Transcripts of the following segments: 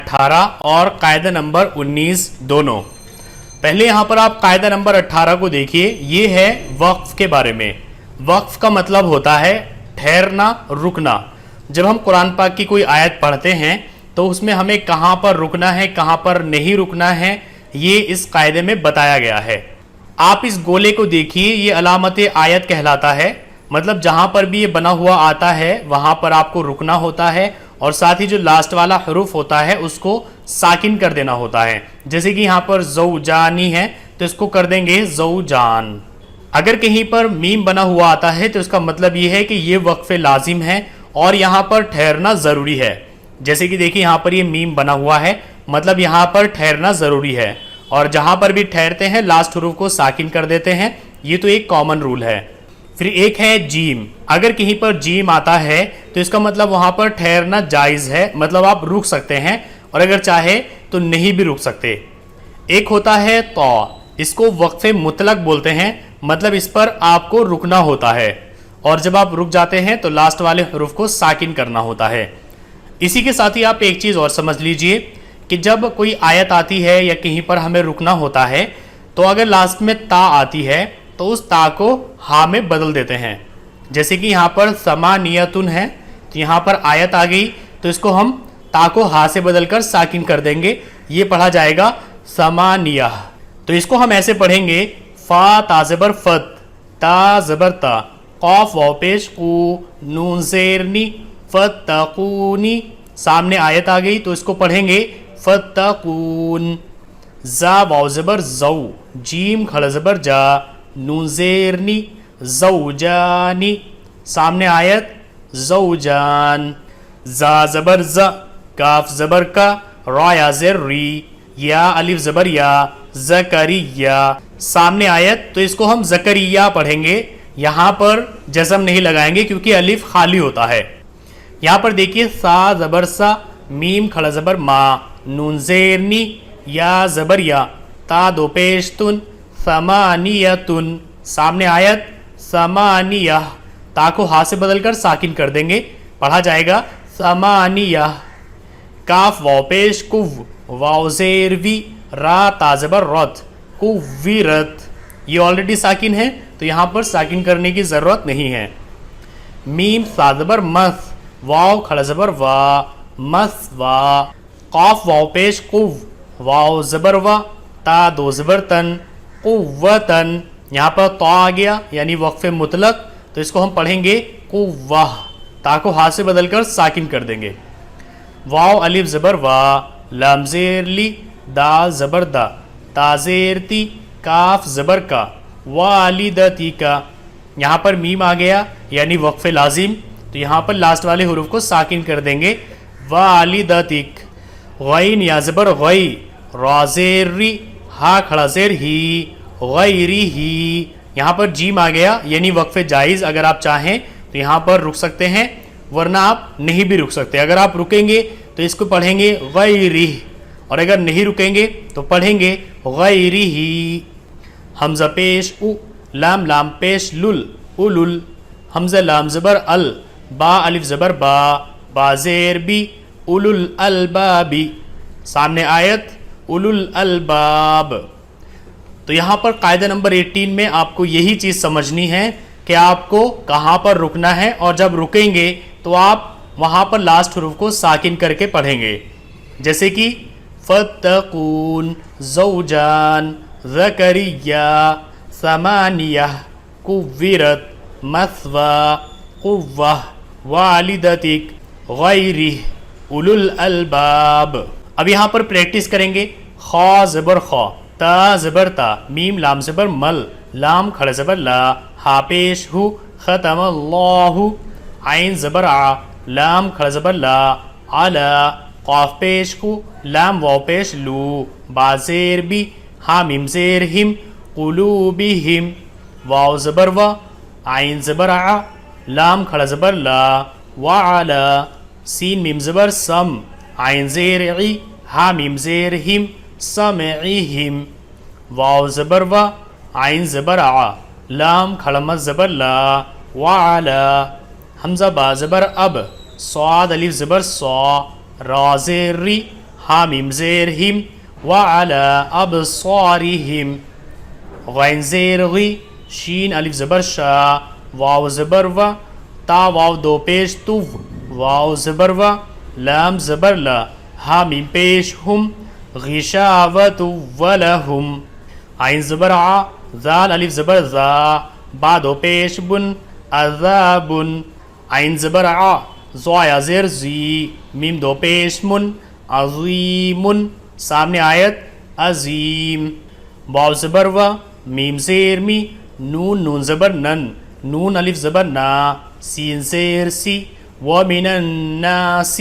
18 और कायदा नंबर 19 दोनों। पहले यहाँ पर आप कायदा नंबर 18 को देखिए, ये है वक्फ के बारे में। वक्फ का मतलब होता है ठहरना, रुकना। जब हम कुरान पाक की कोई आयत पढ़ते हैं तो उसमें हमें कहाँ पर रुकना है, कहाँ पर नहीं रुकना है, ये इस कायदे में बताया गया है। आप इस गोले को देखिए, ये अलामत आयत कहलाता है। मतलब जहाँ पर भी ये बना हुआ आता है वहाँ पर आपको रुकना होता है और साथ ही जो लास्ट वाला हरूफ होता है उसको साकिन कर देना होता है। जैसे कि यहाँ पर ज़ौजानी है तो इसको कर देंगे ज़ौजान। अगर कहीं पर मीम बना हुआ आता है तो इसका मतलब ये है कि ये वक्फ लाजिम है और यहाँ पर ठहरना ज़रूरी है। जैसे कि देखिए यहाँ पर ये मीम बना हुआ है, मतलब यहाँ पर ठहरना ज़रूरी है। और जहाँ पर भी ठहरते हैं लास्ट हरूफ को साकिन कर देते हैं। ये तो एक कॉमन रूल है। फिर एक है जीम। अगर कहीं पर जीम आता है तो इसका मतलब वहाँ पर ठहरना जायज़ है, मतलब आप रुक सकते हैं और अगर चाहे तो नहीं भी रुक सकते। एक होता है तो, इसको वक्फ मुतलक बोलते हैं, मतलब इस पर आपको रुकना होता है और जब आप रुक जाते हैं तो लास्ट वाले हरूफ को साकिन करना होता है। इसी के साथ ही आप एक चीज़ और समझ लीजिए कि जब कोई आयत आती है या कहीं पर हमें रुकना होता है तो अगर लास्ट में ता आती है तो उस ता को हा में बदल देते हैं। जैसे कि यहाँ पर समानियतुन है तो यहाँ पर आयत आ गई तो इसको हम ता को हा से बदल कर साकिन कर देंगे, ये पढ़ा जाएगा समानिया। तो इसको हम ऐसे पढ़ेंगे फा ता ज़बर फत, ता ज़बर ता, कौफ वाव पेश कू, नून ज़ेरनी फत्तकूनी। सामने आयत आ गई तो इसको पढ़ेंगे फत्तकून। जा वाव ज़बर ज़ौ, जीम खड़ा ज़बर जा, नून ज़ेरनी ज़ौजानी। सामने आयत ज़ौजान। जा ज़बर ज़, काफ ज़बर का, रा या ज़ेर री, या अलिफ ज़बर या, ज़करिया। सामने आयत तो इसको हम ज़करिया पढ़ेंगे, यहाँ पर जज़म नहीं लगाएंगे क्योंकि अलिफ खाली होता है। यहाँ पर देखिए सा ज़बर सा, मीम खड़ा ज़बर मा, नून ज़ेरनी, या ज़बर या, ता दो पेश तुन, समानियतुन। सामने आयत समानिया, ता को हा से बदल कर साकिन कर देंगे, पढ़ा जाएगा समानिया। काफ वाव पेश कुव, वाव ज़ेर वी, रा ता ज़बर रत, कुव्विरत। ये ऑलरेडी साकिन है तो यहाँ पर साकिन करने की ज़रूरत नहीं है। मीम सा ज़बर मस, वाव खड़ा ज़बर वा, मस वा। कौफ वाव पेश कुव, वाव ज़बर वा, ता दो ज़बर तन, कुव्वतन। यहाँ पर तो आ गया यानी वक्फ मुतलक, तो इसको हम पढ़ेंगे कुव्वाह, ता को हा से बदल कर साकिन कर देंगे। वाव अलिफ ज़बर वा, लाम ज़ेर ली, दाल ज़बर दा, ता ज़ेर ती, काफ ज़बर का, वालिदती का। यहाँ पर मीम आ गया यानी वक्फ लाजिम, तो यहाँ पर लास्ट वाले हरूफ को साकिन कर देंगे वालिदतिक। गैन या ज़बर गई, रा ज़ेर री, हा खड़ा ज़ेर ही, गैरी ही। यहाँ पर जीम आ गया यानी वक्फ जायज़, अगर आप चाहें तो यहाँ पर रुक सकते हैं वरना आप नहीं भी रुक सकते। अगर आप रुकेंगे तो इसको पढ़ेंगे गैरी और अगर नहीं रुकेंगे तो पढ़ेंगे गैरी ही। हमज़ा पेश उ, लाम लाम पेश लुल, उलुल। हमज़ा लाम ज़बर अल, बा अलिफ ज़बर बा, बाज़ेर बी, उलुल अलबाबी। सामने आयत उलुल अलबाब। तो यहाँ पर कायदा नंबर 18 में आपको यही चीज़ समझनी है कि आपको कहाँ पर रुकना है और जब रुकेंगे तो आप वहाँ पर लास्ट हरूफ को साकिन करके पढ़ेंगे। जैसे कि फत्तकून, ज़ौजान, ज़करिया, समानिया, कुव्विरत, मस्वा, कुव्वाह, वालिदतिक, गैरी, उलुल अलबाब। अब यहाँ पर प्रैक्टिस करेंगे। खा ज़बर खा, ता ज़बर ता, मीम लाम ज़बर मल, लाम खड़ा ज़बर ला, हा पेश हु, ख़तमल्लाहु। आइन ज़बर आ, लाम खड़ा ज़बर ला, आला। क़ाफ पेश कु, लाम वाव पेश लू, बाज़ेर बी, हा मीम ज़ेर हिम, क़ुलूबिहिम। वाव ज़बर वा, आइन ज़बर आ, लाम खड़ा ज़बर ला, वाला। सीन मीम ज़बर सम, आइन ज़ेर ई, हा मीम ज़ेर हिम, समईहिम। वाव ज़बर वा, आइन ज़बर आ, लाम खड़ा मज़ ज़बर ला, वाला। हमज़ा बा ज़बर अब, स्वाद अलिफ ज़बर सौ, रा ज़ेर री, ہا میم زیر ہم وعلی ابصارہم غین زیر غی شین الف زبر شا واو زبر و تا واو دو پیش تو واو زبر و لام زبر لا ہا میم پیش ہم غشاوت ولہم عین زبر ع ذال الف زبر ذا با دو پیش بن عذاب عین زبر ع زویا زیر زی میم دو پیش من عظیم سامنے آیت عظیم واو زبر و میم زیر می نون نون زبر نن نون الف زبر نا سین زیر سی ومن الناس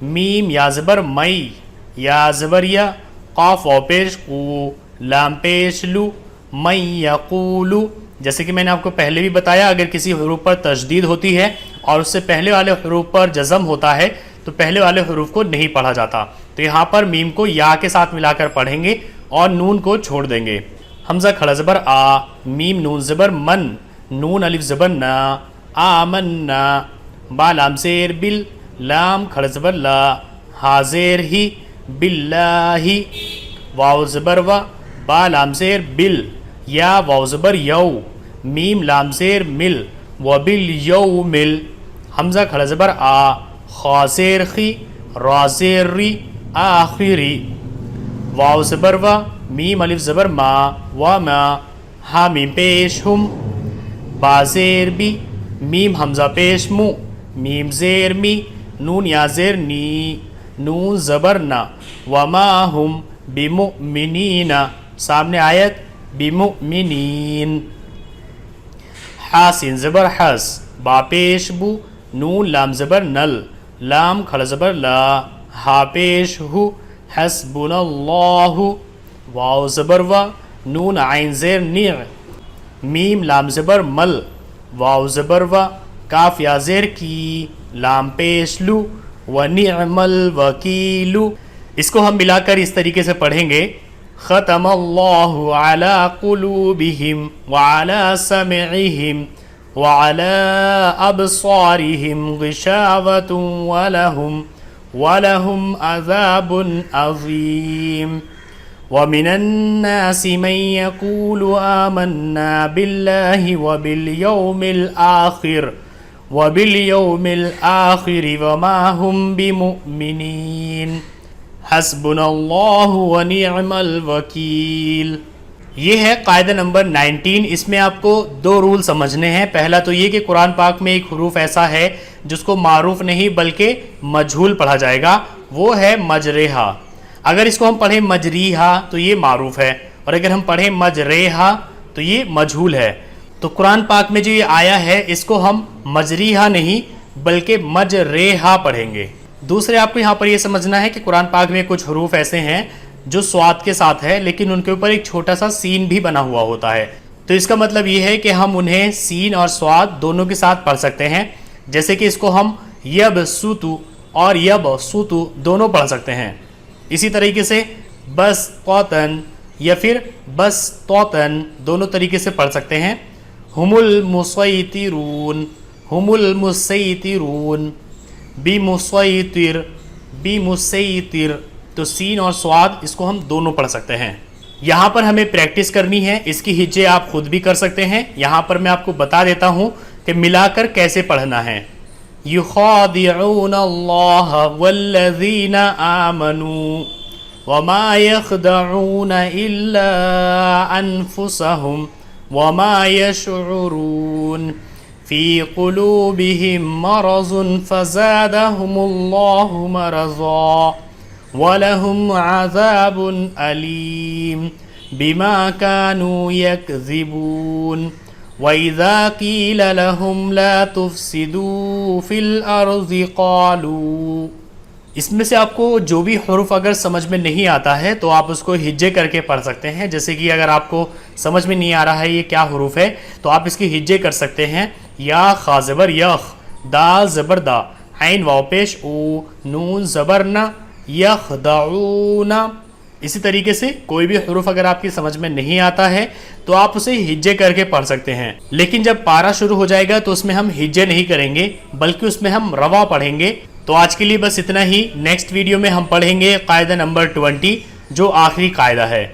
میم یا زبر مئی یا زبر یا قاف و پیش قو لام پیش لو من یقولو جیسے کہ میں نے آپ کو پہلے بھی بتایا اگر کسی حروف پر تشدید ہوتی ہے اور اس سے پہلے والے حروف پر جزم ہوتا ہے تو پہلے والے حروف کو نہیں پڑھا جاتا، تو یہاں پر میم کو یا کے ساتھ ملا کر پڑھیں گے اور نون کو چھوڑ دیں گے۔ حمزہ کھڑا زبر آ میم نون زبر من نون الف زبر نا آمنا با لام زیر بل لام کھڑا زبر لا ہا زیر ہی باللہ واو زبر و با لام زیر بل یا واو زبر یو میم لام زیر مل و بل یو مل حمزہ کھڑا زبر آ خا زیر خی را زیر ری آخری واو زبر و میم الف زبر ما و ما ہا میم پیش ہم با زیر بی میم حمزہ پیش مو میم زیر می نون یا زیر نی نون زبر نا وما ہم بمؤمنین سامنے آیت بمؤمنین حا سین زبر حس با پیش بو نون لام زبر نل لام کھڑا زبر لا ہا پیش ہو حسبنا اللہ واو زبر و نون عین زیر نیع میم لام زبر مل واو زبر و کاف یا زیر کی لام پیش لو و نعم الوکیل اس کو ہم ملا کر اس طریقے سے پڑھیں گے ختم اللہ علی قلوبہم وعلی سمعہم وعلی ابصارہم غشاوۃ ولہم عذاب عظیم ومن الناس من يقول آمنا بالله وباليوم الآخر وما هم بمؤمنين حسبنا اللہ ونعم الوکیل۔ یہ ہے قاعدہ نمبر 19۔ اس میں آپ کو دو رول سمجھنے ہیں۔ پہلا تو یہ کہ قرآن پاک میں ایک حروف ایسا ہے جس کو معروف نہیں بلکہ مجہول پڑھا جائے گا، وہ ہے مجریہا۔ اگر اس کو ہم پڑھیں مجریہا تو یہ معروف ہے، اور اگر ہم پڑھیں مجریہا تو یہ مجہول ہے۔ تو قرآن پاک میں جو یہ آیا ہے اس کو ہم مجریہا نہیں بلکہ مجریہا پڑھیں گے۔ دوسرے آپ کو یہاں پر یہ سمجھنا ہے کہ قرآن پاک میں کچھ حروف ایسے ہیں جو سواد کے ساتھ ہے لیکن ان کے اوپر ایک چھوٹا سا سین بھی بنا ہوا ہوتا ہے، تو اس کا مطلب یہ ہے کہ ہم انہیں سین اور سواد دونوں کے ساتھ پڑھ سکتے ہیں، جیسے کہ اس کو ہم یب سوتو اور یب سوتو دونوں پڑھ سکتے ہیں۔ اسی طریقے سے بس توتن یا پھر بس توتن دونوں طریقے سے پڑھ سکتے ہیں۔ ہم المسیطرون ہم المسیطرون بمسیطر بمسیطر، تو سین اور سواد اس کو ہم دونوں پڑھ سکتے ہیں۔ یہاں پر ہمیں پریکٹس کرنی ہے، اس کی ہجے آپ خود بھی کر سکتے ہیں۔ یہاں پر میں آپ کو بتا دیتا ہوں کہ ملا کر کیسے پڑھنا ہے۔ یخادعون اللہ والذین آمنوا وما يخدعون الا انفسهم وما يشعرون فی قلوبهم مرض فزادهم اللہ مرضا وَلَهُمْ عَذَابٌ أَلِيمٌ بِمَا كَانُوا يَكْذِبُونَ وَإِذَا قِيلَ لَهُمْ لَا تُفْسِدُوا فِي الْأَرْضِ قَالُوا۔ اس میں سے آپ کو جو بھی حروف اگر سمجھ میں نہیں آتا ہے تو آپ اس کو ہجے کر کے پڑھ سکتے ہیں، جیسے کہ اگر آپ کو سمجھ میں نہیں آ رہا ہے یہ کیا حروف ہے تو آپ اس کی ہجے کر سکتے ہیں۔ یا خا زبر یخ، دال زبر دا، عین واو پیش او، نون زبر نا، یخدعون۔ اسی طریقے سے کوئی بھی حروف اگر آپ کی سمجھ میں نہیں آتا ہے تو آپ اسے ہجے کر کے پڑھ سکتے ہیں، لیکن جب پارہ شروع ہو جائے گا تو اس میں ہم ہجے نہیں کریں گے بلکہ اس میں ہم روا پڑھیں گے، तो आज के लिए बस इतना ही। नेक्स्ट वीडियो में हम पढ़ेंगे कायदा नंबर 20 जो आखिरी कायदा है।